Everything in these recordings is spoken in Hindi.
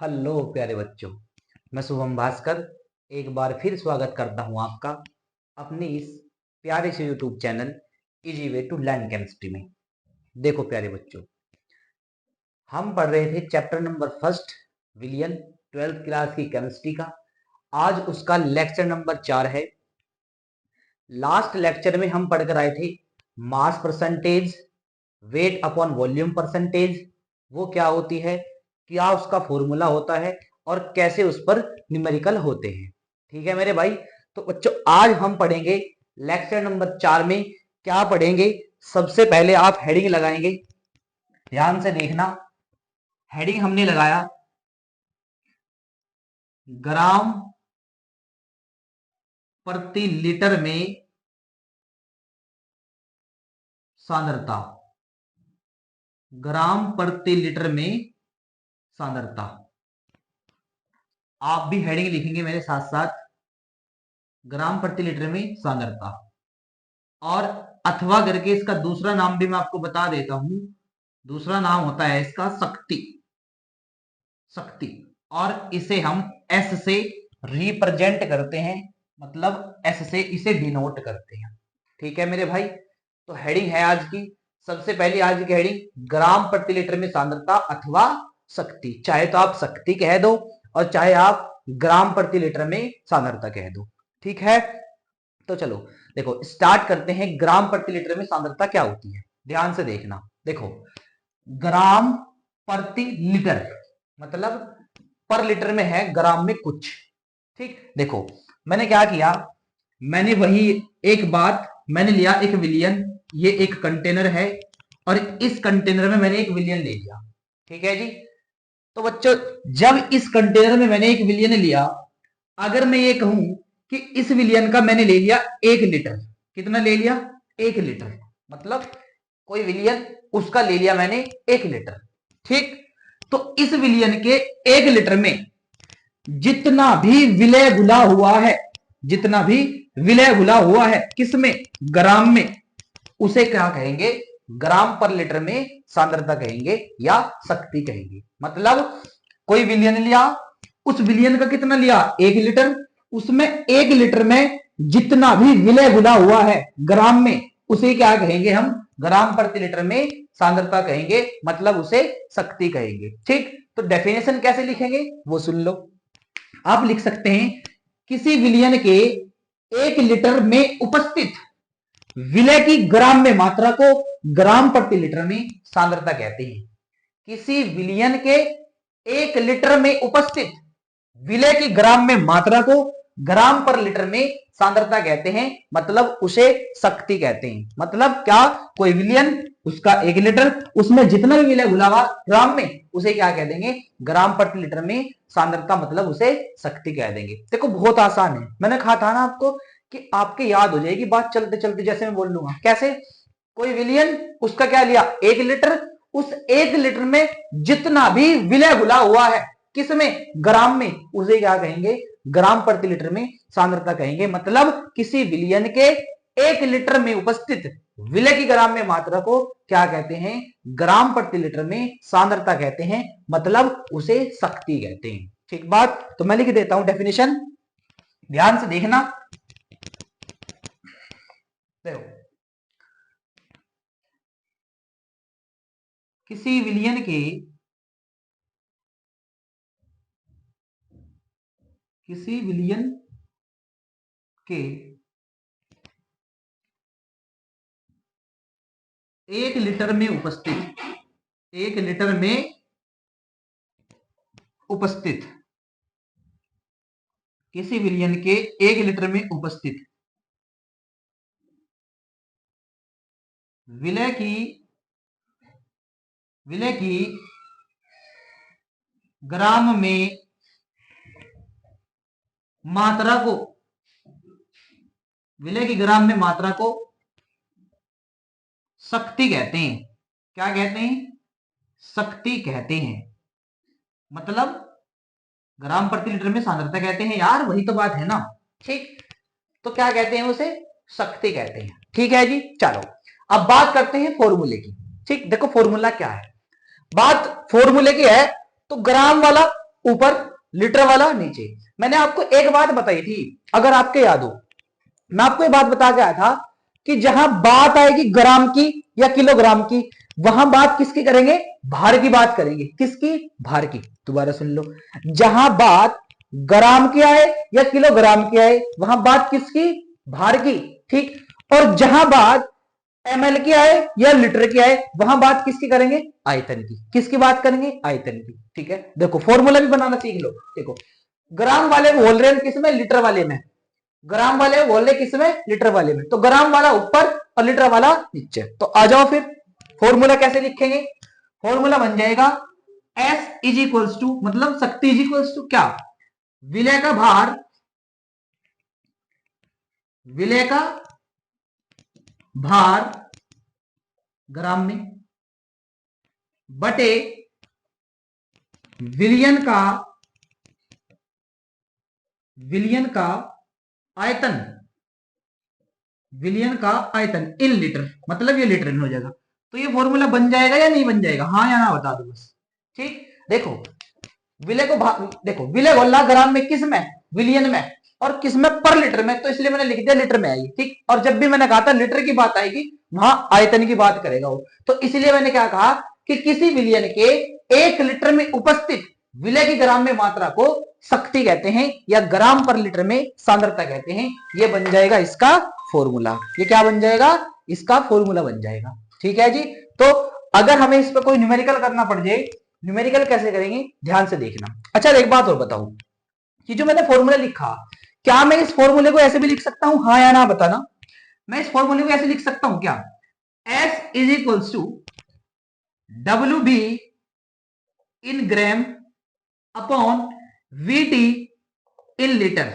हेलो प्यारे बच्चों, मैं शुभम भास्कर एक बार फिर स्वागत करता हूं आपका अपने इस प्यारे से YouTube channel easy way to learn chemistry में। देखो प्यारे बच्चों, हम पढ़ रहे थे चैप्टर नंबर फर्स्ट विलियन 12th क्लास की केमिस्ट्री का। आज उसका लेक्चर नंबर 4 है। लास्ट लेक्चर में हम पढ़कर आए थे mass percentage, weight upon volume percentage, वो क्या होती है, क्या उसका फॉर्मूला होता है और कैसे उस पर न्यूमेरिकल होते हैं। ठीक है मेरे भाई। तो बच्चों आज हम पढ़ेंगे लेक्चर नंबर 4 में। क्या पढ़ेंगे? सबसे पहले आप हेडिंग लगाएंगे, ध्यान से देखना। हेडिंग हमने लगाया ग्राम प्रति लीटर में सांद्रता। ग्राम प्रति लीटर में सांद्रता। आप भी हेडिंग लिखेंगे मेरे साथ साथ, ग्राम प्रति लीटर में सांद्रता। और अथवा करके इसका दूसरा नाम भी मैं आपको बता देता हूं। दूसरा नाम होता है इसका शक्ति। शक्ति। और इसे हम एस से रिप्रेजेंट करते हैं, मतलब एस से इसे डिनोट करते हैं। ठीक है मेरे भाई। तो हेडिंग है आज की, सबसे पहले आज की हेडिंग ग्राम प्रति लीटर में सांद्रता अथवा शक्ति। चाहे तो आप शक्ति कह दो और चाहे आप ग्राम प्रति लीटर में सांद्रता कह दो। ठीक है। तो चलो देखो स्टार्ट करते हैं। ग्राम प्रति लीटर में सांद्रता क्या होती है, ध्यान से देखना। देखो ग्राम प्रति लीटर मतलब पर लीटर में है, ग्राम में कुछ। ठीक। देखो मैंने क्या किया, मैंने वही एक बात, मैंने लिया एक विलियन, ये एक कंटेनर है और इस कंटेनर में मैंने एक विलियन ले लिया। ठीक है जी। तो बच्चों जब इस कंटेनर में मैंने एक विलियन लिया, अगर मैं ये कहूं कि इस विलियन का मैंने ले लिया 1 लीटर, कितना ले लिया? 1 लीटर, मतलब कोई विलियन उसका ले लिया मैंने 1 लीटर। ठीक। तो इस विलियन के 1 लीटर में जितना भी विलय घुला हुआ है, जितना भी विलय घुला हुआ है किसमें? ग्राम में, उसे क्या कहेंगे? ग्राम पर लीटर में सांद्रता कहेंगे या शक्ति कहेंगे। मतलब कोई विलियन लिया, उस विलियन का कितना लिया? 1 लीटर। उसमें 1 लीटर में जितना भी विलय घुला हुआ है ग्राम में, उसे क्या कहेंगे हम? ग्राम प्रति लीटर में सांद्रता कहेंगे, मतलब उसे शक्ति कहेंगे। ठीक। तो डेफिनेशन कैसे लिखेंगे वो सुन लो। आप लिख सकते हैं किसी विलियन के 1 लीटर में उपस्थित विलय की ग्राम में मात्रा को ग्राम प्रति लीटर में सांद्रता कहते हैं। किसी विलियन के 1 लीटर में उपस्थित विलय की ग्राम में मात्रा को ग्राम पर लीटर में सांद्रता कहते हैं, मतलब उसे शक्ति कहते हैं। मतलब क्या? कोई विलियन, उसका 1 लीटर, उसमें जितना भी विलय घुला हुआ ग्राम में, उसे क्या कह देंगे? ग्राम प्रति लीटर में सांद्रता, मतलब उसे शक्ति कह देंगे। देखो बहुत आसान है, मैंने कहा था ना आपको कि आपके याद हो जाएगी बात चलते चलते, जैसे मैं बोल लूंगा। कैसे? कोई विलियन, उसका क्या लिया? 1 लीटर। उस 1 लीटर में जितना भी विलय घुला हुआ है किसमें? ग्राम में, उसे क्या कहेंगे? ग्राम प्रति लीटर में सांद्रता कहेंगे। मतलब किसी विलियन के 1 लीटर में उपस्थित विलय की ग्राम में मात्रा को क्या कहते हैं? ग्राम प्रति लीटर में सांद्रता कहते हैं, मतलब उसे शक्ति कहते हैं। ठीक बात। तो मैं लिख देता हूं डेफिनेशन, ध्यान से देखना। देखो किसी विलियन के के 1 लीटर में उपस्थित, 1 लीटर में उपस्थित, किसी विलियन के 1 लीटर में उपस्थित विलय की ग्राम में मात्रा को, विलय की ग्राम में मात्रा को शक्ति कहते हैं। क्या कहते हैं? शक्ति कहते हैं। मतलब ग्राम प्रति लीटर में सांद्रता कहते हैं यार, वही तो बात है ना। ठीक। तो क्या कहते हैं? उसे शक्ति कहते हैं। ठीक है जी। चलो अब बात करते हैं फॉर्मूले की। ठीक। देखो फॉर्मूला क्या है, बात फॉर्मूले की है। तो ग्राम वाला ऊपर, लीटर वाला नीचे। मैंने आपको एक बात बताई थी, अगर आपके याद हो, मैं आपको ये बात बता के आया था कि जहां बात आएगी ग्राम की या किलोग्राम की, वहां बात किसकी करेंगे? भार की बात करेंगे। किसकी? भार की। दोबारा सुन लो, जहां बात ग्राम की आए या किलोग्राम की आए, वहां बात किसकी? भार की। ठीक। और जहां बात एमएल की आए या लीटर की आए, वहां बात किसकी करेंगे? आयतन की। किसकी बात करेंगे? आयतन की। ठीक है, देखो फॉर्मूला भी बनाना सीख लो। देखो, ग्राम वाले बोल रहे हैं किसमें? लीटर वाले में। ग्राम वाले बोल रहे किसमें? लीटर वाले में। तो ग्राम वाला ऊपर और लीटर वाला नीचे। तो आ जाओ फिर, फॉर्मूला कैसे लिखेंगे? फॉर्मूला बन जाएगा एस इज इक्वल्स टू, मतलब शक्ति इज इक्वल्स टू क्या? विलय का भार, विलय का भार ग्राम में, बटे विलयन का, विलयन का आयतन, विलयन का आयतन इन लीटर, मतलब ये लीटर में हो जाएगा। तो ये फॉर्मूला बन जाएगा या नहीं बन जाएगा? हाँ या ना बता दो बस। ठीक। देखो विलय को देखो, विलय बोलना ग्राम में, किस में? विलियन में। और किस में? पर लीटर में। तो इसलिए मैंने लिख दिया लीटर में आएगी। ठीक। और जब भी मैंने कहा था लीटर की बात आएगी, वहां आयतन की बात करेगा वो। तो इसलिए मैंने क्या कहा कि किसी विलियन के 1 लीटर में उपस्थित विलय की ग्राम में मात्रा को शक्ति कहते हैं, या ग्राम पर लीटर में सांद्रता कहते हैं। ये बन जाएगा इसका फॉर्मूला। ये क्या बन जाएगा? इसका फॉर्मूला बन जाएगा। ठीक है जी। तो अगर हमें इस पर कोई न्यूमेरिकल करना पड़ जाए, न्यूमेरिकल कैसे करेंगे ध्यान से देखना। अच्छा एक बात और बताऊं, कि जो मैंने फॉर्मूला लिखा, क्या मैं इस फॉर्मूले को ऐसे भी लिख सकता हूं? हाँ या ना बताना। मैं इस फॉर्मूले को ऐसे लिख सकता हूं क्या? S is equals to WB in gram upon VT in litre.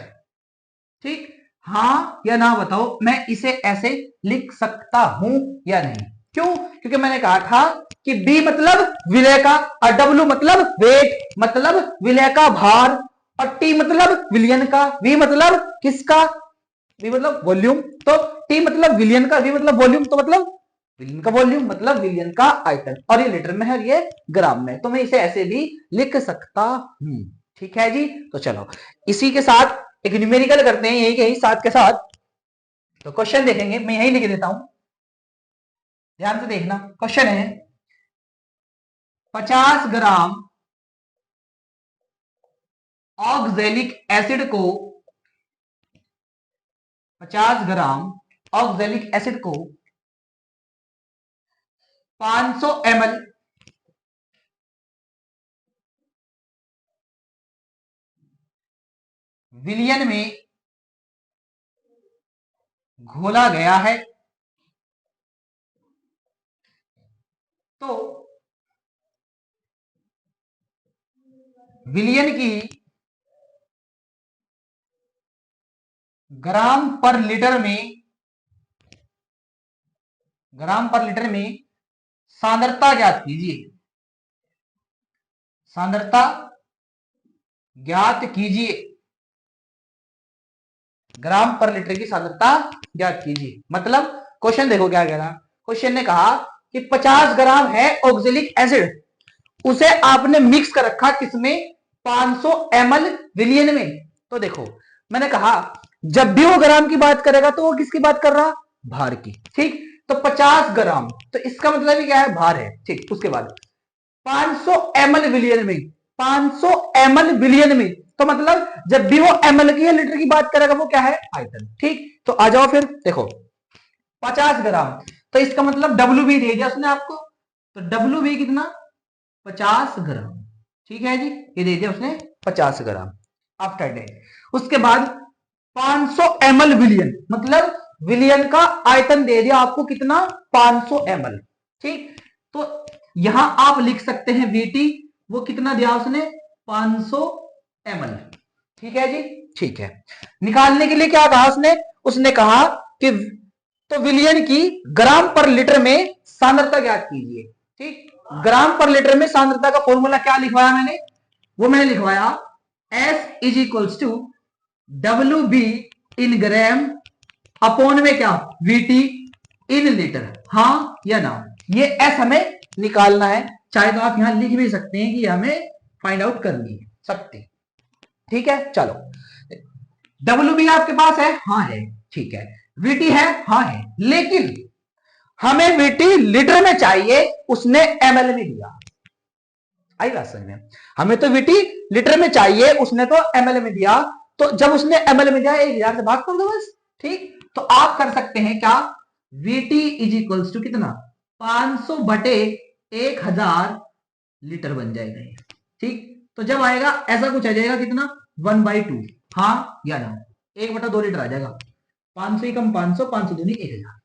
ठीक। हाँ या ना बताओ, मैं इसे ऐसे लिख सकता हूं या नहीं? क्यों? क्योंकि मैंने कहा था कि B मतलब विलय का, और W मतलब वेट, मतलब विलय का भार, और T मतलब विलियन का, V मतलब किसका? V मतलब वॉल्यूम। तो T मतलब विलियन का, V मतलब वॉल्यूम, तो मतलब विलियन का वॉल्यूम, मतलब विलियन का आयतन। और ये लीटर में है, ये ग्राम में। तो मैं इसे ऐसे भी लिख सकता हूं। ठीक है जी। तो चलो इसी के साथ एक न्यूमेरिकल करते हैं, यही के साथ के साथ। तो क्वेश्चन देखेंगे, मैं यही लिख देता हूं, ध्यान से देखना। क्वेश्चन है 50 ग्राम ऑक्सैलिक एसिड को, 50 ग्राम ऑक्सैलिक एसिड को 500 ml विलियन में घोला गया है। तो विलियन की ग्राम पर लीटर में, ग्राम पर लीटर में सांद्रता ज्ञात कीजिए, सांद्रता ज्ञात कीजिए, ग्राम पर लीटर की सांद्रता ज्ञात कीजिए। मतलब क्वेश्चन देखो क्या कह रहा। क्वेश्चन ने कहा कि 50 ग्राम है ऑक्सैलिक एसिड, उसे आपने मिक्स कर रखा किसमें? 500 ml विलियन में। तो देखो मैंने कहा जब भी वो ग्राम की बात करेगा तो वो किसकी बात कर रहा? भार की। ठीक। तो 50 ग्राम, तो इसका मतलब ही क्या है? भार है। ठीक। उसके बाद 500 ml विलियन में, 500 ml विलियन में, तो मतलब जब भी वो ml की या लीटर की बात करेगा वो क्या है? आयतन। ठीक। तो आ जाओ फिर देखो 50 ग्राम, तो इसका मतलब WB दे दिया उसने आपको। तो WB कितना? 50 ग्राम। ठीक है जी, ये दे दिया उसने 50 ग्राम आफ्टर डेट। उसके बाद 500 ml विलियन, मतलब विलियन का आयतन दे दिया आपको कितना? 500 ml। ठीक। तो यहां आप लिख सकते हैं VT, वो कितना दिया उसने? 500 ml। ठीक है जी। ठीक है। निकालने के लिए क्या कहा उसने? उसने कहा कि तो विलियन की ग्राम पर लीटर में सांद्रता ज्ञात कीजिए। ठीक। ग्राम पर लीटर में सांद्रता का फॉर्मूला क्या लिखवाया मैंने? वो मैंने लिखवाया S is equals to WB in gram upon में क्या? VT in litre. हाँ या ना? ये S हमें निकालना है। चाहे तो आप यहां लिख भी सकते हैं कि हमें फाइंड आउट करनी है। शक्ति। ठीक है, चलो डब्ल्यू बी आपके पास है, हाँ है, ठीक है, वीटी है, हाँ है, लेकिन हमें वीटी लीटर में चाहिए, उसने एमएल में दिया। आई बात समझ में? हमें तो वीटी लीटर में चाहिए, उसने तो एमएल में दिया, तो जब उसने एमएल में दिया 1000 से भाग कर दो बस। ठीक, तो आप कर सकते हैं क्या, वीटी इज इक्वल्स टू कितना, 500 बटे 1000 लीटर बन जाएगा ये। ठीक, तो जब आएगा ऐसा कुछ आ जाएगा कितना, 1/2, हाँ या ना, 1/2 लीटर आ जाएगा। 500 ही कम 500, 500 दूनी 1000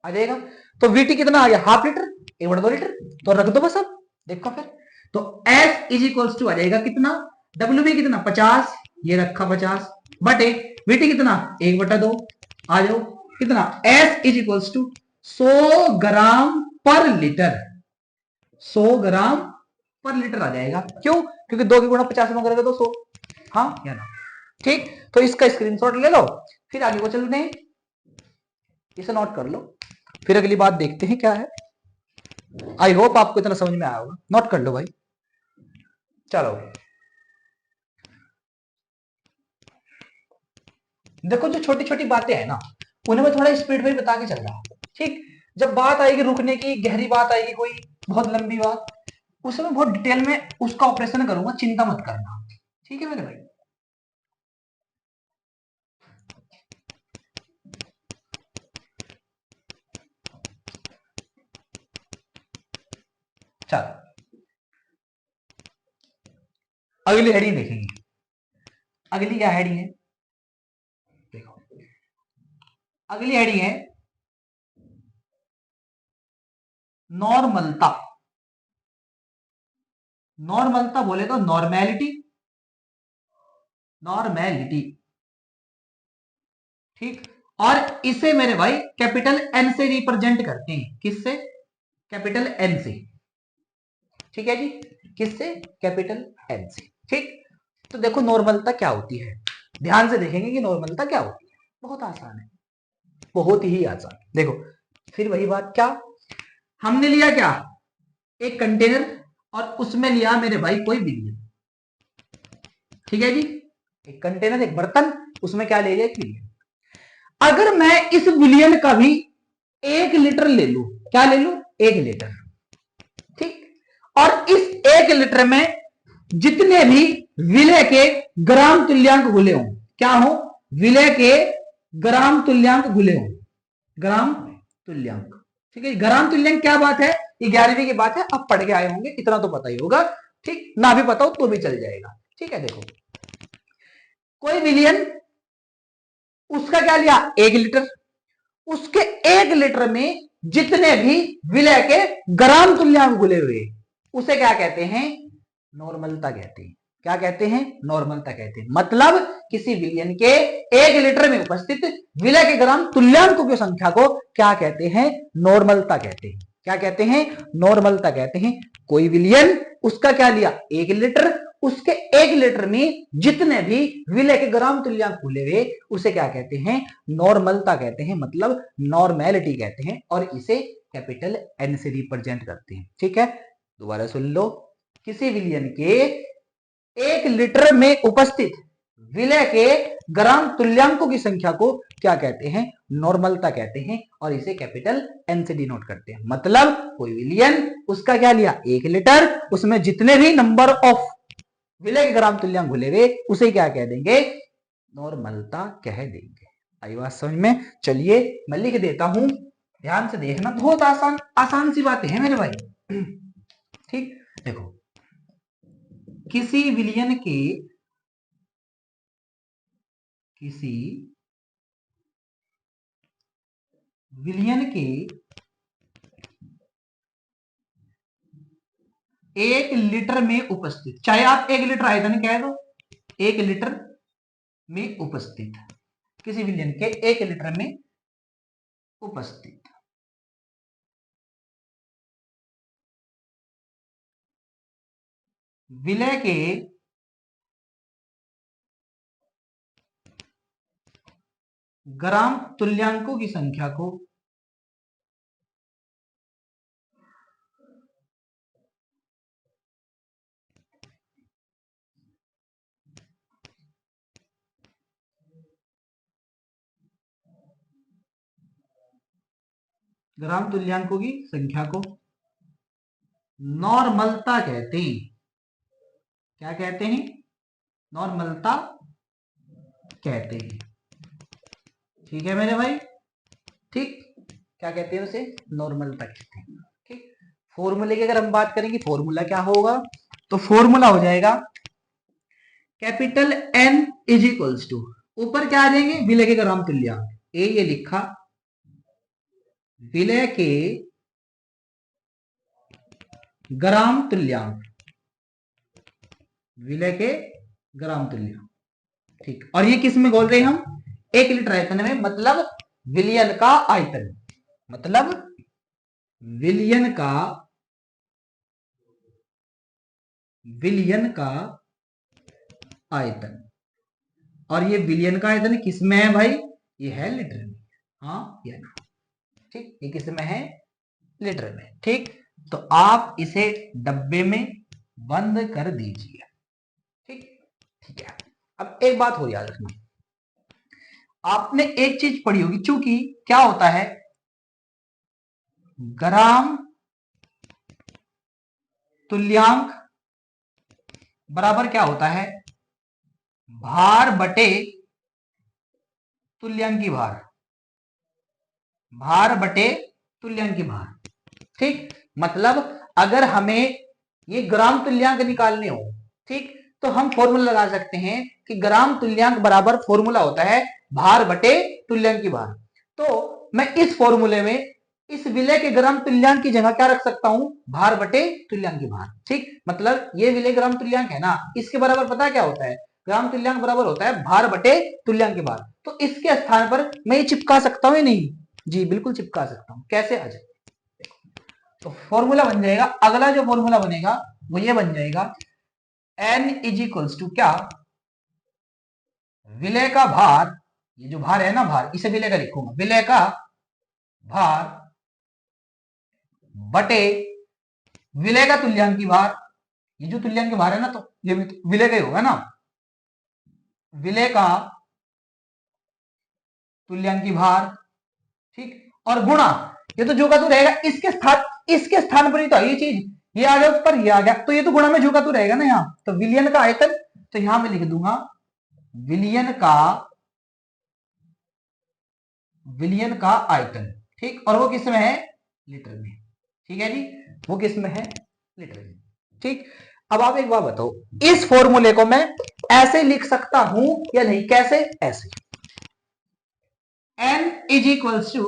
आ जाएगा। तो वीटी कितना आ गया, हाफ लीटर, 1/2 लीटर। तो रख दो बस, अब देखो फिर, तो S इज इक्वल्स टू आ जाएगा कितना, डब्ल्यू बी कितना 50, ये रखा 50 बटे वीटी कितना 1/2, आ जाओ कितना, S इज इक्वल्स टू 100 ग्राम पर लीटर, 100 ग्राम पर लीटर आ जाएगा। क्यों, क्योंकि 2 की गुणा 50 में करेगा तो 100, हाँ या ना। ठीक, तो इसका स्क्रीनशॉट ले लो, फिर आगे को चलते हैं, इसे नोट कर लो, फिर अगली बात देखते हैं क्या है। आई होप आपको इतना समझ में आया होगा, नोट कर लो भाई। चलो देखो, जो छोटी छोटी बातें हैं ना, उन्हें मैं थोड़ा स्पीड में बता के चल रहा हूं। ठीक, जब बात आएगी रुकने की, गहरी बात आएगी, कोई बहुत लंबी बात, उस समय बहुत डिटेल में उसका ऑपरेशन करूंगा, चिंता मत करना। ठीक है मेरे भाई, चलो अगली हेडिंग देखेंगे। अगली क्या हेडिंग है, देखो अगली हेडिंग है नॉर्मलता। नॉर्मलता बोले तो नॉर्मेलिटी, नॉर्मेलिटी। ठीक, और इसे मेरे भाई कैपिटल एन से रिप्रेजेंट करते हैं, किससे, कैपिटल एन से। ठीक है जी, किससे, कैपिटल एन से। ठीक, तो देखो नॉर्मलता क्या होती है, ध्यान से देखेंगे कि नॉर्मलता क्या होती है। बहुत आसान है, बहुत ही आसान। देखो फिर वही बात, क्या हमने लिया, क्या एक कंटेनर, और उसमें लिया मेरे भाई कोई विलियन। ठीक है जी, एक कंटेनर, एक बर्तन, उसमें क्या ले लिया, एक विलियन। अगर मैं इस विलियन का भी 1 लीटर ले लू, क्या ले लू, 1 लीटर। ठीक, और इस 1 लीटर में जितने भी विलय के ग्राम तुल्यांक घुले हों, क्या हो, विलय के ग्राम तुल्यांक घुले हों, ग्राम तुल्यांक। ठीक है, ग्राम तुल्यांक क्या बात है, 11वीं की बात है, अब पढ़ के आए होंगे, इतना तो पता ही होगा। ठीक, ना भी पता हो तो भी चल जाएगा। ठीक है, देखो कोई विलियन, उसका क्या लिया, 1 लीटर, उसके 1 लीटर में जितने भी विलय के ग्राम तुल्यांक घुले हुए, उसे क्या कहते हैं, नॉर्मलता कहते हैं। क्या कहते हैं, नॉर्मलता कहते हैं। मतलब किसी विलियन के 1 लीटर में उपस्थित विलय के ग्राम तुल्यांकों की संख्या को क्या कहते हैं, नॉर्मलता कहते हैं। क्या कहते हैं, नॉर्मलता कहते हैं। कोई विलियन, उसका क्या लिया, 1 लीटर, उसके 1 लीटर में जितने भी विलय के ग्राम तुल्यांक घुले हुए, उसे क्या कहते हैं, नॉर्मलता कहते हैं, मतलब नॉर्मेलिटी कहते हैं, और इसे कैपिटल एन से रिप्रेजेंट करते हैं। ठीक है, दोबारा सुन लो, किसी विलियन के 1 लीटर में उपस्थित विलय के ग्राम तुल्यांकों की संख्या को क्या कहते हैं, नॉर्मलता कहते हैं, और इसे कैपिटल एन से डिनोट करते हैं। मतलब कोई विलियन, उसका क्या लिया, 1 लीटर, उसमें जितने भी नंबर ऑफ विलय के ग्राम तुल्यांक घुले हुए, उसे क्या कह देंगे, नॉर्मलता कह देंगे। आई बात समझ में? चलिए मैं लिख देता हूं, ध्यान से देखना, बहुत आसान आसान सी बातें हैं मेरे भाई। ठीक, देखो किसी विलियन के, किसी विलियन के 1 लीटर में उपस्थित, चाहे आप 1 लीटर आयतन कह दो, 1 लीटर में उपस्थित, किसी विलियन के 1 लीटर में उपस्थित विलय के ग्राम तुल्यांकों की संख्या को ग्राम तुल्यांकों की संख्या को नॉर्मलता कहते हैं। क्या कहते हैं? नॉर्मलता कहते हैं। ठीक है मेरे भाई, ठीक। क्या कहते हैं उसे? नॉर्मलता कहते हैं। ठीक। फॉर्मूले की अगर हम बात करेंगे, फॉर्मूला क्या होगा? तो फॉर्मूला हो जाएगा capital N is equals to, ऊपर क्या आ जाएंगे? विलय के ग्राम तुल्यांक। ए ये लिखा, विलय के ग्राम तुल्यांक, विलय के ग्राम तुल्यांक। ठीक। और ये किस में बोल रहे हैं हम? 1 लीटर आयतन में, मतलब विलयन का आयतन, मतलब विलयन का आयतन। और ये विलयन का आयतन किस में है भाई? ये है लीटर में। हाँ या ना? ठीक। ये किस में है? लीटर में। ठीक। तो आप इसे डब्बे में बंद कर दीजिए। ठीक। ठीक है। अब एक बात हो याद रखना, आपने एक चीज पढ़ी होगी, चूंकि क्या होता है, ग्राम तुल्यांक बराबर क्या होता है? भार बटे तुल्यांकी भार, भार बटे तुल्यांकी भार। ठीक। मतलब अगर हमें ये ग्राम तुल्यांक निकालने हो, ठीक, तो हम फॉर्मूला लगा सकते हैं कि ग्राम तुल्यांक बराबर फॉर्मूला होता है भार बटे तुल्यांकी भार। तो मैं इस फॉर्मूले में इस विलय के ग्राम तुल्यांक की जगह क्या रख सकता हूं? भार बटे तुल्यांकी भार। ठीक। मतलब ये विलय ग्राम तुल्यांक है ना, इसके बराबर पता क्या होता है? ग्राम तुल्यांक बराबर होता है भार बटे तुल्यांकी भार। तो इसके स्थान पर मैं ये चिपका सकता हूं या नहीं? जी बिल्कुल चिपका सकता हूं। कैसे? आ जाए, तो फॉर्मूला बन जाएगा, अगला जो फॉर्मूला बनेगा वो ये बन जाएगा, n इज इक्वल्स टू क्या? विलय का भार, ये जो भार है ना, भार, इसे विलय का लिखूंगा, विलय का भार बटे विलय का तुल्यांकी भार। ये जो तुल्यांकी भार है ना, तो ये विलय का ही होगा ना, विलय का तुल्यांकी भार। ठीक। और गुणा, ये तो जो का तू रहेगा, इसके स्थान पर ही तो ये चीज, ये आ गया ऊपर, ये आ गया, तो ये तो गुणा में जो का तू रहेगा ना यहाँ। तो विलयन का आयतन, तो यहां मैं लिख दूंगा विलयन का आयतन। ठीक। और वो किस में है? लीटर में। ठीक है जी, वो किस में है? लीटर में। ठीक। अब आप एक बात बताओ, इस फॉर्मूले को मैं ऐसे लिख सकता हूं या नहीं? कैसे? ऐसे, n is equals to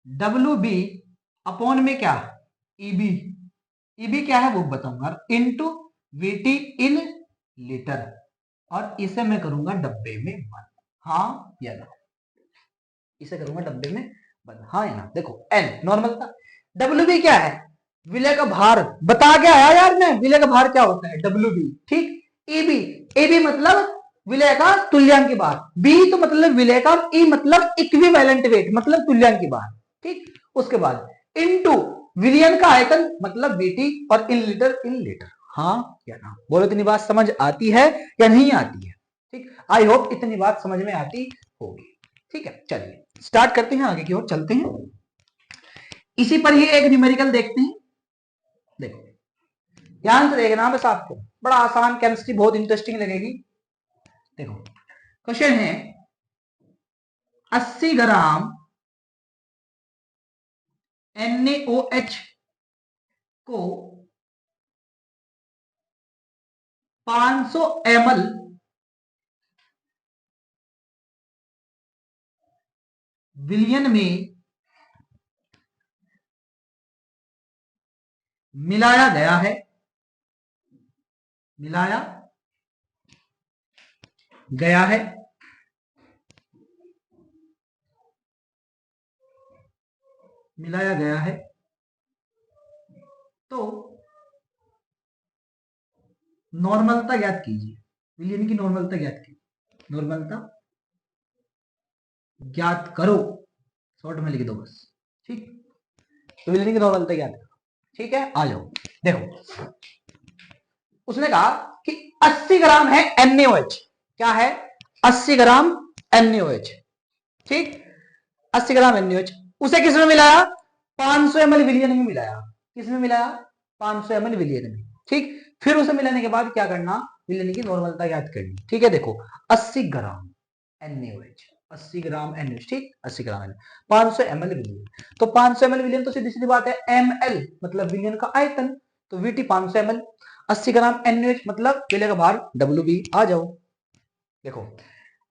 W B upon में क्या? ईबी। ईबी क्या है वो बताऊंगा, इनटू वीटी इन लीटर। और इसे मैं करूंगा डब्बे में बंद। हाँ या ना? इसे करूंगा डब्बे में बंद। हाँ या ना? देखो एन नॉर्मल था, डब्ल्यू बी क्या है? विलय का भार। बता के आया यार मैं, विलय का भार क्या होता है? W B. ठीक। ईबी, ईबी मतलब विलय का तुल्यांकी भार, बी तो मतलब विलय का, ई मतलब इक्विवेलेंट वेट, मतलब तुल्यांकी भार। ठीक। उसके बाद इनटू विलयन का आयतन, मतलब वीटी, और इन लीटर। हाँ या ना? बोलो, इतनी बात समझ आती है या नहीं आती है? ठीक। आई होप इतनी बात समझ में आती होगी। ठीक है, चलिए स्टार्ट करते हैं, आगे की ओर चलते हैं। इसी पर ही एक न्यूमेरिकल देखते हैं। देखो ध्यान से देखना बस, आपको बड़ा आसान, केमिस्ट्री बहुत इंटरेस्टिंग लगेगी। देखो क्वेश्चन है, 80 ग्राम NaOH को 500 ml विलयन में मिलाया गया है, मिलाया गया है, मिलाया गया है, तो नॉर्मलता ज्ञात कीजिए। विलयन की नॉर्मलता ज्ञात कीजिए, नॉर्मलता ज्ञात करो, शॉर्ट में लिख दो बस। ठीक। तो विलयन की नॉर्मलता ज्ञात करो। ठीक है, आ जाओ। देखो उसने कहा कि 80 ग्राम है NaOH। क्या है? 80 ग्राम NaOH। ठीक। 80 ग्राम NaOH, उसे किसमें मिलाया? 500 ml विलियन में मिलाया। किसमें मिलाया? 500 ml विलियन में। ठीक, फिर उसे मिलाने के बाद क्या करना? विलियन की नॉर्मलता ज्ञात करनी। ठीक है, देखो 80 ग्राम NaOH, 80 ग्राम NaOH, ठीक, 80 ग्राम NaOH, 500 ml विलियन। तो 500 ml विलियन तो सीधी सीधी बात है, ml मतलब विलियन का आयतन, तो VT 500 ml, 80 ग्राम NaOH मतलब विलय का भार WB। आ जाओ, देखो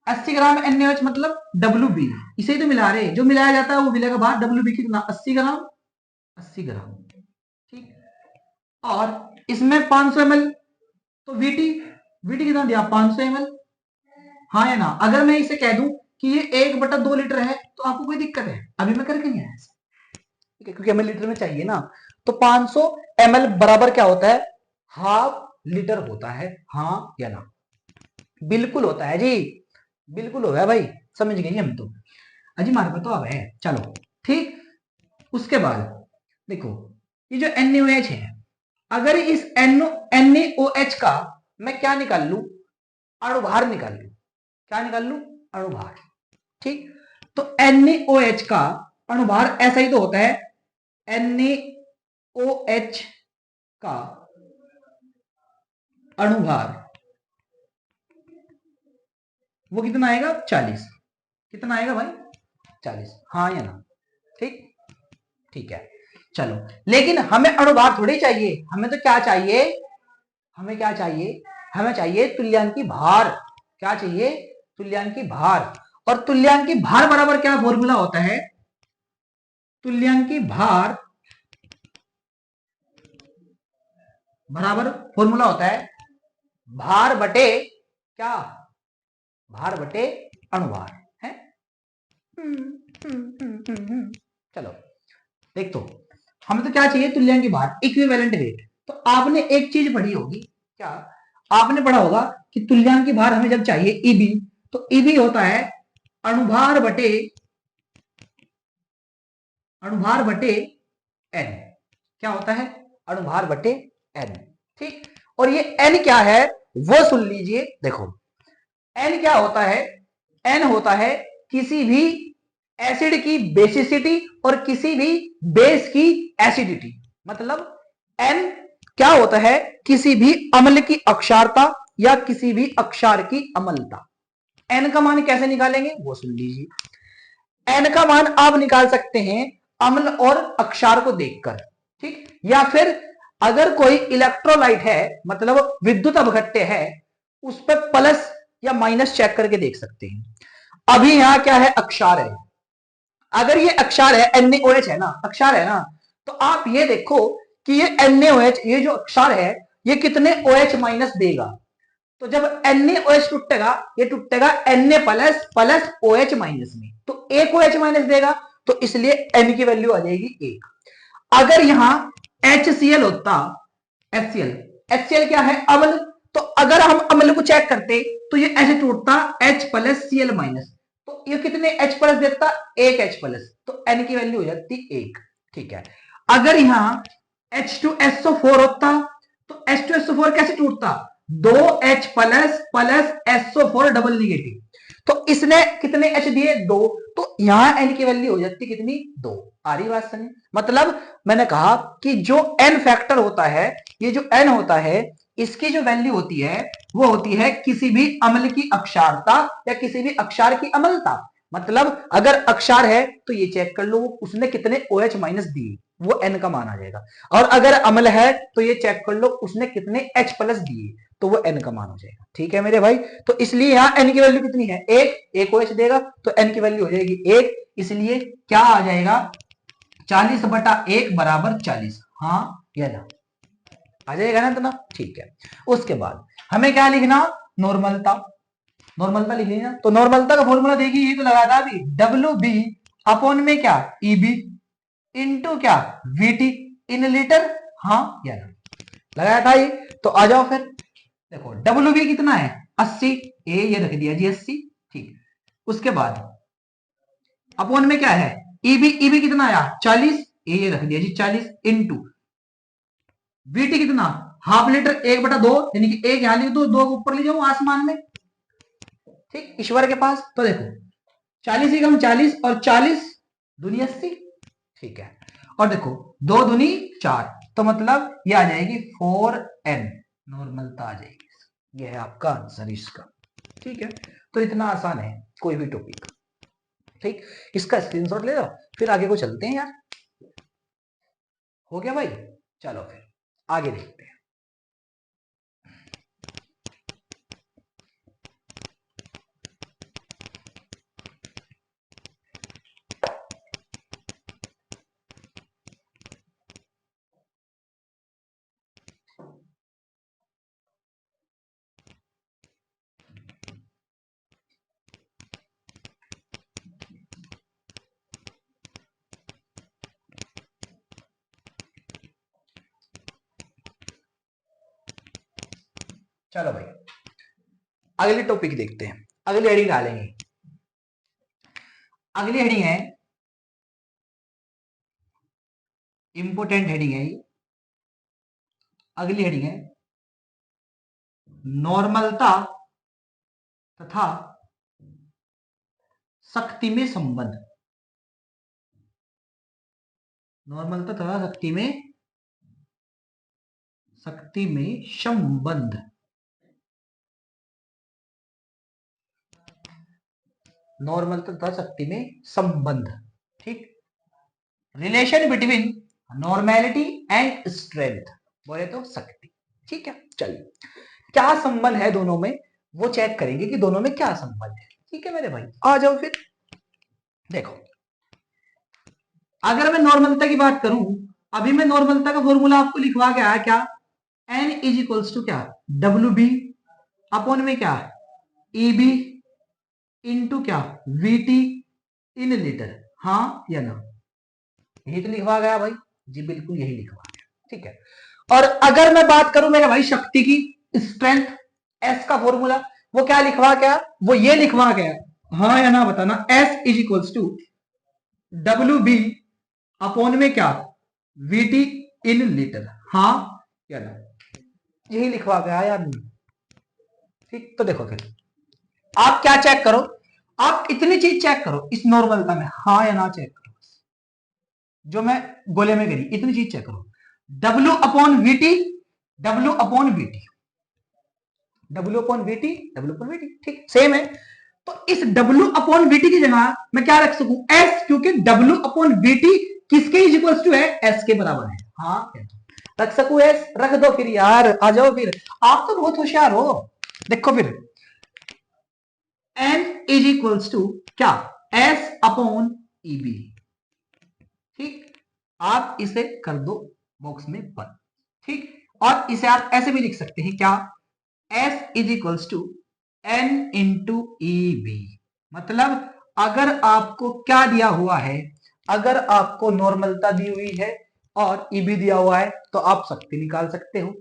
80 ग्राम NaOH मतलब WB, इसे ही तो मिला रहे, जो मिलाया जाता है वो विलय का भार WB कितना? 80 ग्राम, 80 ग्राम, ठीक। और इसमें 500 ml, तो VT कितना दिया? 500 ml, हाँ या ना? अगर मैं इसे कह दूं कि ये 1/2 लीटर है तो आपको कोई दिक्कत है? अभी मैं करके नहीं आया, ठीक है, क्योंकि हमें लीटर में चाहिए ना। तो 500 ml बराबर क्या होता है? हाफ लीटर होता है, हाँ या ना? बिल्कुल होता है जी, बिल्कुल होगा भाई, समझ गए हम तो। अजी मारे पे तो अब है, चलो ठीक। उसके बाद देखो ये जो NaOH है, अगर इस NaOH का मैं क्या निकाल लू? अणुभार निकाल लू। क्या निकाल लू? अणुभार, ठीक। तो NaOH का अणुभार ऐसा ही तो होता है, NaOH का अणुभार वो कितना आएगा? 40। कितना आएगा भाई? 40, हाँ या ना? ठीक, ठीक है, चलो। लेकिन हमें अणुभार थोड़ी चाहिए, हमें तो क्या चाहिए? हमें क्या चाहिए? हमें चाहिए तुल्यांकी भार। क्या चाहिए? तुल्यांकी भार। और तुल्यांकी भार बराबर क्या फॉर्मूला होता है? तुल्यांकी भार बराबर फॉर्मूला होता है भार बटे क्या? भार बटे अणुभार है। चलो देख, तो हमें तो क्या चाहिए? तुल्यांकी भार, इक्विवेलेंट वेट। तो आपने एक चीज पढ़ी होगी, क्या आपने पढ़ा होगा कि तुल्यांकी भार हमें जब चाहिए ईबी, तो ईबी होता है अणुभार बटे एन। क्या होता है? अणुभार बटे एन, ठीक। और ये एन क्या है वो सुन लीजिए, देखो एन क्या होता है? एन होता है किसी भी एसिड की बेसिसिटी और किसी भी बेस की एसिडिटी। मतलब एन क्या होता है? किसी भी अम्ल की अक्षारता या किसी भी अक्षार की अम्लता। एन का मान कैसे निकालेंगे वो सुन लीजिए। एन का मान आप निकाल सकते हैं अम्ल और अक्षार को देखकर, ठीक। या फिर अगर कोई इलेक्ट्रोलाइट है, मतलब विद्युत अवघट्य है, उस पर प्लस या माइनस चेक करके देख सकते हैं। अभी यहां क्या है? अक्षार है। अगर ये अक्षार है, NaOH है ना, अक्षार है ना, तो आप ये देखो कि ये NaOH, ये जो अक्षार है, ये कितने OH माइनस देगा? तो जब NaOH टूटेगा, ये टूटेगा Na plus plus OH minus में, तो एक OH माइनस देगा, तो इसलिए N की वैल्यू आ जाएगी 1। अगर यहां HCl होता, HCl क्या है? अम्ल। तो अगर हम अम्ल को चेक करते तो ये ऐसे टूटता H प्लस Cl माइनस, तो ये कितने H प्लस देता? एक H प्लस, तो N की वैल्यू हो जाती 1, ठीक है। अगर यहां H2SO4 होता तो H2SO4 कैसे टूटता? 2H plus plus SO4 double negative, तो इसने कितने H दिए? 2, तो यहां N की वैल्यू हो जाती कितनी? 2। आ रही बात समझ? मतलब मैंने कहा कि जो N फैक्टर होता है, ये जो N होता है, इसकी जो वैल्यू होती है वो होती है किसी भी अम्ल की अक्षारता या किसी भी अक्षार की अम्लता। मतलब अगर अक्षार है तो ये चेक कर लो उसने कितने OH माइनस दिए, वो N का मान आ जाएगा। और अगर अम्ल है तो ये चेक कर लो उसने कितने H प्लस दिए, तो वो N का मान हो जाएगा, ठीक है मेरे भाई। तो इसलिए यहां N की वैल्यू कितनी है? एक OH देगा तो N की वैल्यू हो जाएगी 1, इसलिए क्या आ जाएगा? 40/1 बराबर 40, हाँ या ना? आ जाएगा ना इतना, ठीक है। उसके बाद हमें क्या लिखना? नॉर्मलता। नॉर्मलता लिख लेना, तो नॉर्मलता का फॉर्मूला देखिए, ये तो लगाया था अभी, WB अपॉन में क्या? EB इंटू क्या? VT इन लीटर, हाँ या ना? लगाया था ये, तो आ जाओ फिर। देखो WB कितना है? 80, ये रख दिया जी 80, ठीक। उसके बाद अपॉन में क्या है? EB कितना आया? 40, ये रख दिया जी 40 इंटू VT कितना? हाफ लीटर 1/2, यानी कि एक यहां लिख दो, 2 को ऊपर ले जाऊं आसमान में, ठीक, ईश्वर के पास। तो देखो 40 ही कम 40 और 40 दूनी 80, ठीक है। और देखो 2 दूनी 4, तो मतलब ये आ जाएगी 4n, नॉर्मलता आ जाएगी। ये है आपका आंसर इसका, ठीक है। तो इतना आसान है कोई भी टॉपिक, ठीक। इसका स्क्रीनशॉट ले लो, फिर आगे को चलते हैं यार। हो गया भाई, चलो फिर आगे देखते हैं। चलो भाई अगली टॉपिक देखते हैं, अगली हेडिंग डालेंगे। अगली हेडिंग है, इंपोर्टेंट हेडिंग है ये। अगली हेडिंग है नॉर्मलता तथा शक्ति में संबंध। नॉर्मलता तथा शक्ति में संबंध। नॉर्मलता तथा शक्ति में संबंध, ठीक। Relation between normality and strength, बोले तो शक्ति, ठीक है। चलिए क्या संबंध है दोनों में, वो चेक करेंगे कि दोनों में क्या संबंध है, ठीक है मेरे भाई। आ जाओ फिर देखो, अगर मैं नॉर्मलता की बात करूं, अभी मैं नॉर्मलता का फॉर्मूला आपको लिखवा के आया, क्या n इज इक्वल्स टू क्या डब्ल्यू बी अपॉन में क्या ई बी इंटू क्या वी टी इन लीटर, हाँ या ना। यही तो लिखवा गया भाई जी, बिल्कुल यही लिखवा गया, ठीक है। और अगर मैं बात करूं मेरे भाई शक्ति की, स्ट्रेंथ, एस का फॉर्मूला वो क्या लिखवा गया, वो ये लिखवा गया, हाँ या ना बताना। S is equals to W B upon में क्या वी टी इन लीटर, हाँ या ना। यही लिखवा गया यार, ठीक। तो देखो फिर आप क्या चेक करो, आप इतनी चीज चेक करो इस नॉर्मलता में, हाँ या ना चेक करो, जो मैं गोले में करी इतनी चीज चेक करो। W upon VT, W upon VT, W upon VT, W upon VT, ठीक सेम है। तो इस डब्ल्यू अपॉन वीटी की जगह मैं क्या रख सकूं, एस, क्योंकि डब्ल्यू अपॉन वीटी किसके इज इक्वल्स टू है, एस के बराबर है, हाँ रख सकूं एस, रख दो फिर यार, आ जाओ फिर, आप तो बहुत होशियार हो। देखो फिर एन इज इक्वल्स टू क्या एस अपॉन ई बी, ठीक। आप इसे कर दो बॉक्स में बंद, ठीक। और इसे आप ऐसे भी लिख सकते हैं क्या, S is equals to N into E B. मतलब अगर आपको क्या दिया हुआ है, अगर आपको नॉर्मलता दी हुई है और ईबी दिया हुआ है तो आप शक्ति निकाल सकते हो,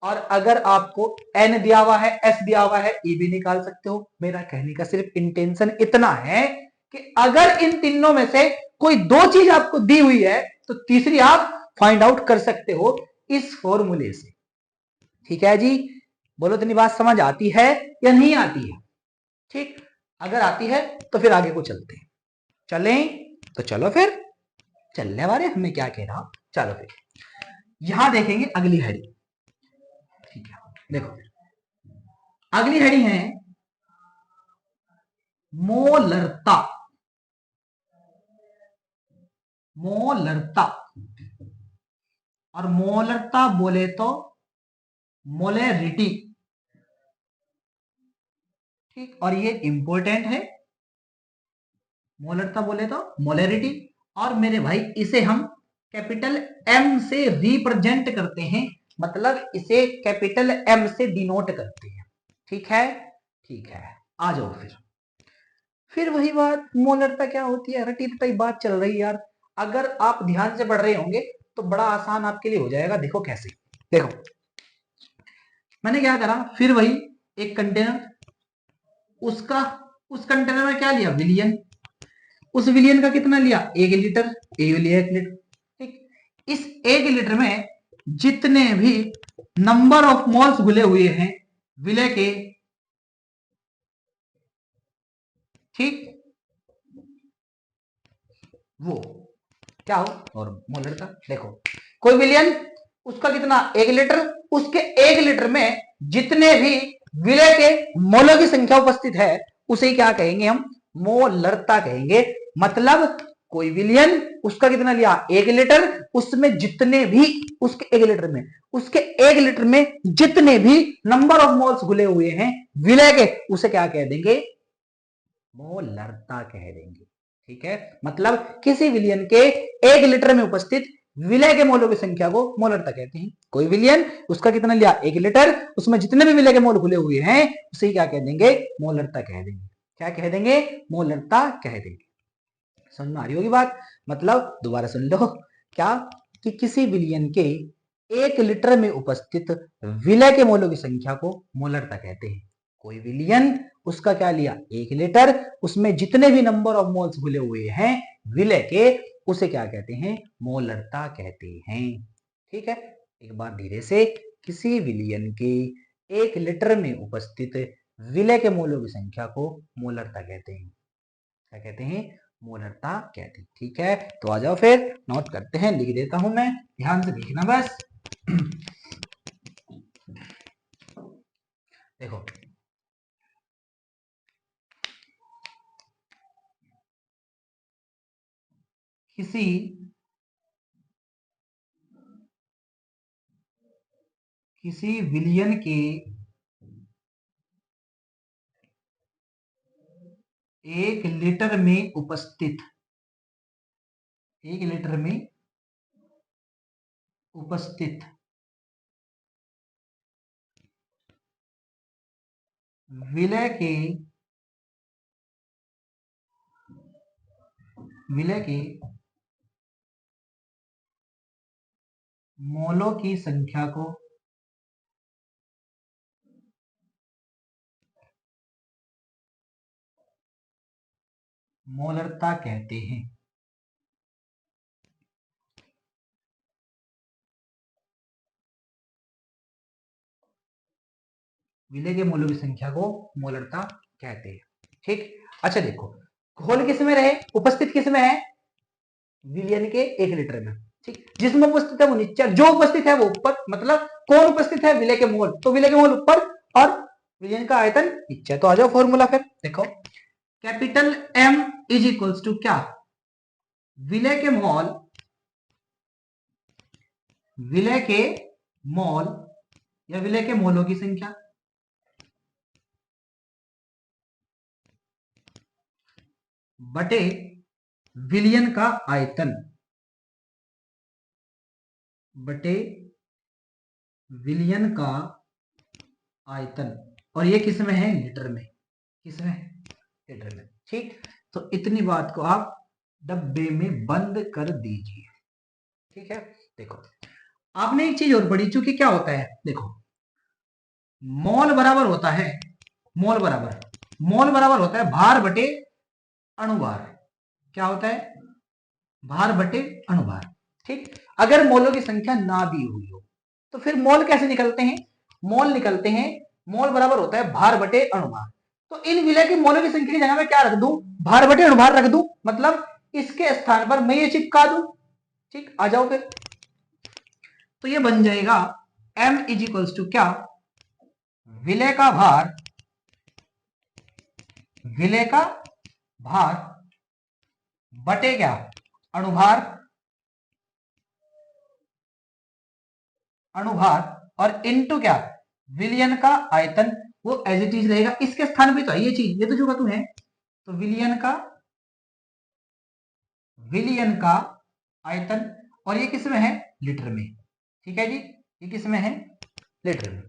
और अगर आपको एन दिया हुआ है, एस दिया हुआ है, ईबी निकाल सकते हो। मेरा कहने का सिर्फ इंटेंशन इतना है कि अगर इन तीनों में से कोई दो चीज आपको दी हुई है तो तीसरी आप फाइंड आउट कर सकते हो इस फॉर्मूले से, ठीक है जी। बोलो इतनी बात समझ आती है या नहीं आती है, ठीक। अगर आती है तो फिर आगे को चलते हैं, चलें तो चलो फिर, चलने वाले हमें क्या कह रहा, चलो फिर यहां देखेंगे अगली हेडिंग, ठीक है। देखो अगली हेडिंग है मोलरता, मोलरता। और मोलरता बोले तो मोलेरिटी, ठीक। और ये इंपॉर्टेंट है, मोलरता बोले तो मोलेरिटी। और मेरे भाई इसे हम कैपिटल एम से रिप्रेजेंट करते हैं, मतलब इसे कैपिटल एम से डिनोट करते हैं, ठीक है, ठीक है। आ जाओ फिर वही बात, मोलरता क्या होती है, रटी रटाई बात चल रही है यार। अगर आप ध्यान से पढ़ रहे होंगे तो बड़ा आसान आपके लिए हो जाएगा। देखो कैसे, देखो मैंने क्या करा, फिर वही एक कंटेनर, उसका उस कंटेनर में क्या लिया, विलियन, उस विलियन का कितना लिया, 1 लीटर, ए लिया 1 लीटर, ठीक। इस 1 लीटर में जितने भी नंबर ऑफ मोल्स घुले हुए हैं विले के, ठीक, वो क्या हो, और मोलरता। देखो कोई विलयन, उसका कितना 1 लीटर, उसके 1 लीटर में जितने भी विलय के मोलों की संख्या उपस्थित है उसे क्या कहेंगे हम, मोलरता कहेंगे। मतलब कोई विलयन, उसका कितना लिया 1 लीटर, उसमें जितने भी उसके 1 लीटर में, उसके 1 लीटर में जितने भी नंबर ऑफ मोल्स घुले हुए हैं विलय के, उसे क्या कह देंगे, मोलरता कह देंगे। ठीक है, मतलब किसी विलयन के 1 लीटर में उपस्थित विलय के मोलों की संख्या को मोलरता कहते हैं। कोई विलयन, उसका कितना लिया 1 लीटर, उसमें जितने भी विलय के मोल घुले हुए हैं उसे क्या कह देंगे, मोलरता कह देंगे। क्या कह देंगे, मोलरता कह देंगे। समझ में आ रही होगी बात। मतलब दोबारा सुन लो, क्या कि किसी विलयन के 1 लीटर में उपस्थित विलय के मोलों की संख्या को मोलरता कहते हैं। कोई विलयन, उसका क्या लिया 1 लीटर, उसमें जितने भी नंबर ऑफ मोल्स घुले हुए हैं विलय के, उसे क्या कहते हैं, मोलरता कहते हैं। ठीक है, एक बार धीरे से, किसी विलयन के 1 लीटर में उपस्थित विलय के मोलों की संख्या को मोलरता कहते हैं। क्या कहते हैं, मोलरता कहते हैं। ठीक है, तो आ जाओ फिर नोट करते हैं, लिख देता हूं मैं, ध्यान से देखना बस। देखो किसी विलयन के 1 लीटर में उपस्थित, 1 लीटर में उपस्थित विलय के मोलों की संख्या को मोलरता कहते हैं। विलय के मोलों की संख्या को मोलरता कहते हैं। ठीक, अच्छा देखो, घोल किस में रहे, उपस्थित किस में है, विलयन के 1 लीटर में। ठीक, जिसमें उपस्थित है वो नीचे, जो उपस्थित है वो ऊपर, मतलब कौन उपस्थित है, विलय के मोल, तो विलय के मोल ऊपर और विलयन का आयतन नीचे। तो आ जाओ फॉर्मूला फिर देखो, capital M is equals to क्या, विलय के मोल, विलय के मोल या विलय के मोलों की संख्या बटे विलयन का आयतन, बटे विलयन का आयतन, और ये किस में है, लीटर में, किस में, लीटर में। ठीक, तो इतनी बात को आप डब्बे में बंद कर दीजिए। ठीक है, देखो आपने एक चीज और पढ़ी, चूंकि क्या होता है, देखो मोल बराबर होता है, मोल बराबर होता है भार बटे अणुभार। क्या होता है, भार बटे अणुभार। ठीक, अगर मोलों की संख्या ना दी हुई हो तो फिर मोल कैसे निकलते हैं, मोल निकलते हैं, मोल बराबर होता है भार बटे अणुभार। तो इन विलय की मोलों की संख्या की जगह मैं क्या रख दूं, भार बटे अणुभार रख दूं, मतलब इसके स्थान पर मैं ये चिपका दूं। ठीक, आ जाओ फिर, तो ये बन जाएगा m इज इक्वल्स टू क्या, विलय का भार, विलय का भार बटे क्या, अणुभार, अणुभार, और इनटू क्या, विलयन का आयतन। वो एज इट इज रहेगा, इसके स्थान पे तो है ये चीज, ये तो जो का तू है, तो विलयन का आयतन, और ये किस में है, लीटर में। ठीक है जी, ये किस में है, लीटर में।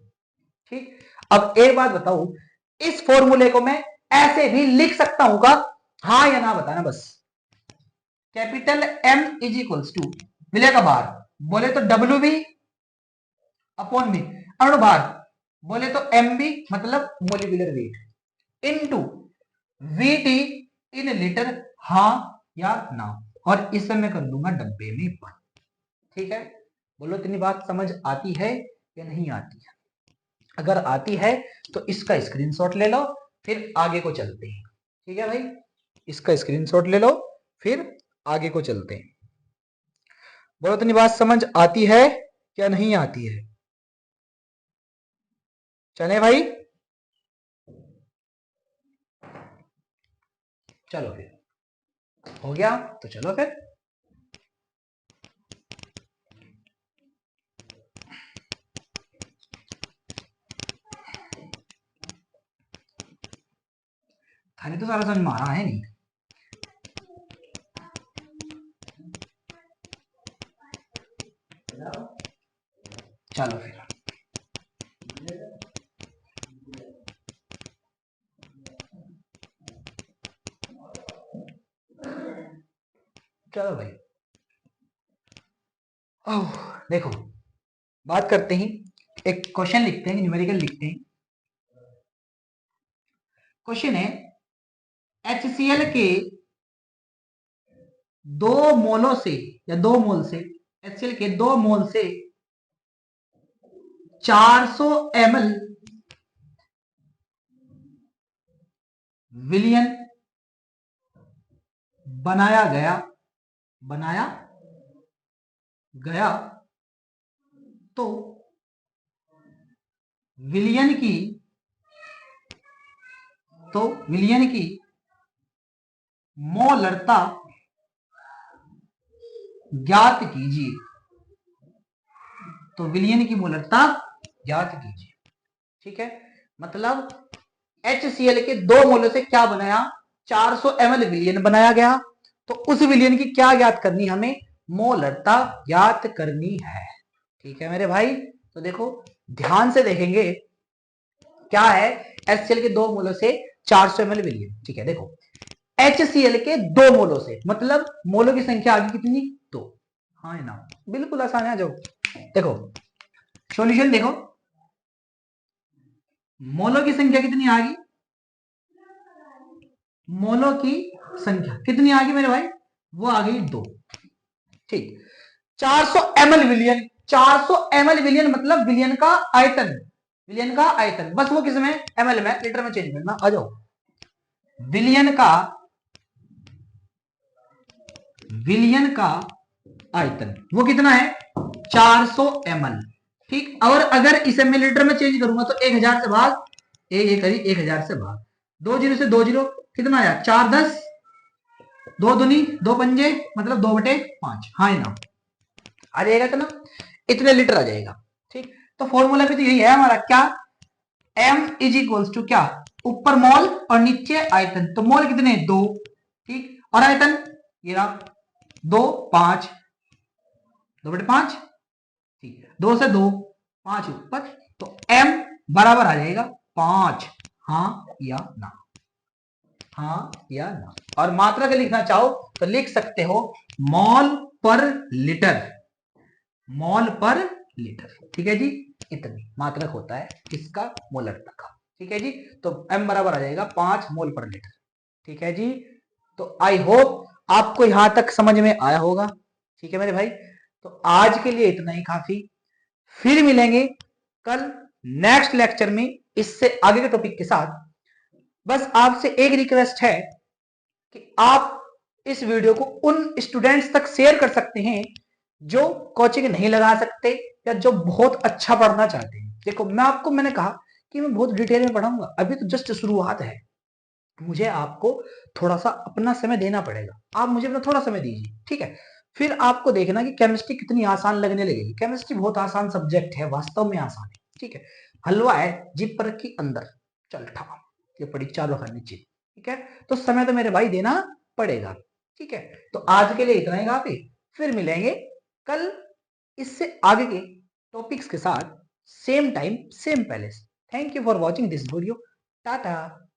ठीक, अब एक बात बताओ, इस फॉर्मूले को मैं ऐसे भी लिख सकता हूं का, हाँ या ना बताना बस। Capital M is equals to विलय का भार, बोले तो डब्ल्यू बी अपॉन बी, अणुभार बोले तो एम बी मतलब molecular weight, into VT in litre, हाँ या ना, और इसे मैं कर दूंगा डब्बे में बंद। ठीक है, बोलो इतनी बात समझ आती है या नहीं आती है, अगर आती है तो इसका स्क्रीनशॉट ले लो, फिर आगे को चलते हैं। ठीक है भाई, इसका स्क्रीनशॉट ले लो, फिर आगे को चलते हैं। बोलो इतनी बात समझ आती है क्या नहीं आती है? चले भाई, चलो फिर हो गया तो चलो फिर। थाने तो सारा समझ में आ रहा है नहीं? चलो फिर चलो भाई, ओह देखो बात करते हैं, एक क्वेश्चन लिखते हैं, न्यूमेरिकल लिखते हैं। क्वेश्चन है HCl के 2 मोलों से या 2 मोल से, HCl के 2 मोल से 400 ml विलियन बनाया गया तो विलियन की मोलरता ज्ञात कीजिए। तो विलियन की मोलरता ज्ञात कीजिए। ठीक है, मतलब HCl के 2 मोलों से क्या बनाया? 400 ml विलियन बनाया गया, तो उस विलियन की क्या ज्ञात करनी? हमें मोलरता ज्ञात करनी है। ठीक है मेरे भाई, तो देखो ध्यान से देखेंगे क्या है HCl के 2 मोलों से 400 ml विलियन। ठीक है, देखो HCl के 2 मोलों से मतलब मोलों की संख्या आगे कितनी? 2। हाँ है ना, बिल्कुल आसान है। जाओ देखो सॉल्यूशन देखो, मोलों की संख्या कितनी आ गई? मोलों की संख्या कितनी आ गई मेरे भाई? वो आ गई 2। ठीक, 400 ml विलियन, 400 ml विलियन मतलब विलियन का आयतन, विलियन का आयतन, बस वो किसमें? ml में, लीटर में चेंज करना। आ जाओ, विलियन का आयतन वो कितना है? 400 ml। ठीक, और अगर इसे मैं लीटर में चेंज करूंगा तो 1000 से भाग, ये करी 1000 से भाग, 2 जीरो से 2 जीरो, कितना आया? 4 10, 2 दूनी 2 पंजे मतलब 2/5। हाँ ना, आ जाएगा इतना, इतने लीटर आ जाएगा। ठीक, तो फॉर्मूला भी तो यही है हमारा, क्या? M इज इक्वल्स टू क्या? ऊपर मोल और नीचे आयतन, तो मोल कितने? 2। ठीक, और आयतन ये रहा 2 5, 2/5। ठीक, 2 से 2 5 ऊपर, तो M बराबर आ जाएगा 5। हाँ या ना? हाँ या ना? और मात्रा के लिखना चाहो तो लिख सकते हो मोल पर लीटर, मोल पर लीटर। ठीक है जी, इतनी मात्रक होता है किसका? मोलरता का। ठीक है जी, तो M बराबर आ जाएगा 5 मोल पर लीटर। ठीक है जी, तो आई होप आपको यहां तक समझ में आया होगा। ठीक है मेरे भाई, तो आज के लिए इतना ही काफी, फिर मिलेंगे कल नेक्स्ट लेक्चर में इससे आगे के टॉपिक के साथ। बस आपसे एक रिक्वेस्ट है कि आप इस वीडियो को उन स्टूडेंट्स तक शेयर कर सकते हैं जो कोचिंग नहीं लगा सकते या जो बहुत अच्छा पढ़ना चाहते हैं। देखो मैंने कहा कि मैं बहुत डिटेल में पढ़ाऊंगा, अभी तो जस्ट शुरुआत है, मुझे आपको थोड़ा सा अपना समय देना पड़ेगा। आप मुझे अपना थोड़ा समय दीजिए, ठीक है? फिर आपको देखना कि केमिस्ट्री कितनी आसान लगने लगेगी। केमिस्ट्री बहुत आसान सब्जेक्ट है, वास्तव में आसान है। ठीक है, हलवा है जीप पर रखी अंदर, चल ठा ये पड़ी चारों खाने नीचे। ठीक है, तो समय तो मेरे भाई देना पड़ेगा। ठीक है, तो आज के लिए इतना ही काफी, फिर मिलेंगे कल इससे आगे के टॉपिक्स के साथ, same time same palace. Thank you for watching this video, Tata.